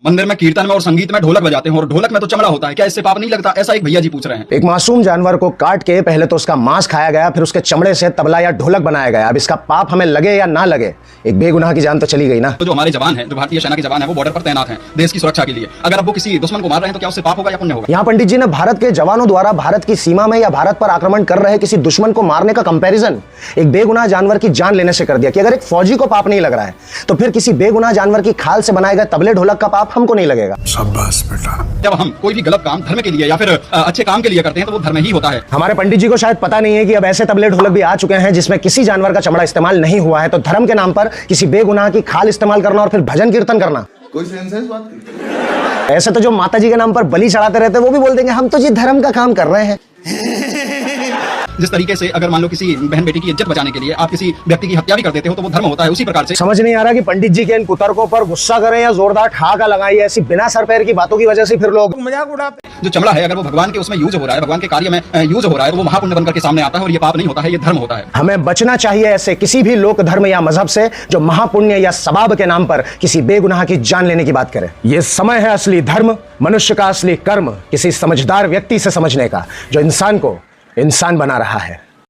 मंदिर में कीर्तन में और संगीत में ढोलक बजाते हैं और ढोलक में तो चमड़ा होता है, क्या इससे पाप नहीं लगता? ऐसा एक भैया जी पूछ रहे हैं। एक मासूम जानवर को काट के पहले तो उसका मांस खाया गया, फिर उसके चमड़े से तबला या ढोलक बनाया गया। अब इसका पाप हमें लगे या ना लगे, एक बेगुनाह की जान तो चली गई ना। तो जो हमारे जवान हैं, जो भारतीय सेना के जवान हैं, वो बॉर्डर पर तैनात हैं देश की सुरक्षा के लिए। अगर अब वो किसी दुश्मन को मार रहे हैं तो क्या उससे पाप होगा या पुण्य होगा? यहाँ पंडित जी ने भारत के जवानों द्वारा भारत की सीमा में या भारत पर आक्रमण कर रहे किसी दुश्मन को मारने का कंपैरिजन एक बेगुनाह जानवर की जान लेने से कर दिया कि अगर एक फौजी को पाप नहीं लग रहा है तो फिर किसी बेगुनाह जानवर की खाल से बनाए गए तबले ढोलक का पाप हमको नहीं लगेगा। शाबाश बेटा। जब हम कोई भी गलत काम धर्म के लिए या फिर अच्छे काम के लिए करते हैं तो वो धर्म ही होता है। हमारे पंडित जी को शायद पता नहीं है कि अब ऐसे तबले ढोलक भी आ चुके हैं जिसमें किसी जानवर का चमड़ा इस्तेमाल नहीं हुआ है, तो धर्म के नाम पर किसी बेगुनाह की खाल इस्तेमाल करना और फिर भजन कीर्तन करना कोई सेंस है इस बात की? ऐसे तो जो माता जी के नाम पर बलि चढ़ाते रहते हैं वो भी बोल देंगे हम तो जी धर्म का काम कर रहे हैं। जिस तरीके से अगर मान लो किसी बहन बेटी की इज्जत बचाने के लिए आप किसी व्यक्ति की हत्या भी कर देते हो तो वो धर्म होता है। उसी प्रकार से समझ नहीं आ रहा कि पंडित जी के इन कुतर्कों पर गुस्सा करें या जोरदार ठाका लगाएं। ऐसी बिना सर पैर की बातों की वजह से फिर लोग मजाक उड़ाते। जो चमड़ा है अगर वो भगवान के उसमें यूज हो रहा है, भगवान के कार्य में यूज हो रहा है तो वो महापुण्य बनकर के सामने आता है और ये पाप नहीं होता है, ये धर्म होता है। हमें बचना चाहिए ऐसे किसी भी लोक धर्म या मजहब से जो महापुण्य या सवाब के नाम पर किसी बेगुनाह की जान लेने की बात करे। ये समय है असली धर्म, मनुष्य का असली कर्म किसी समझदार व्यक्ति से समझने का जो इंसान को इंसान बना रहा है।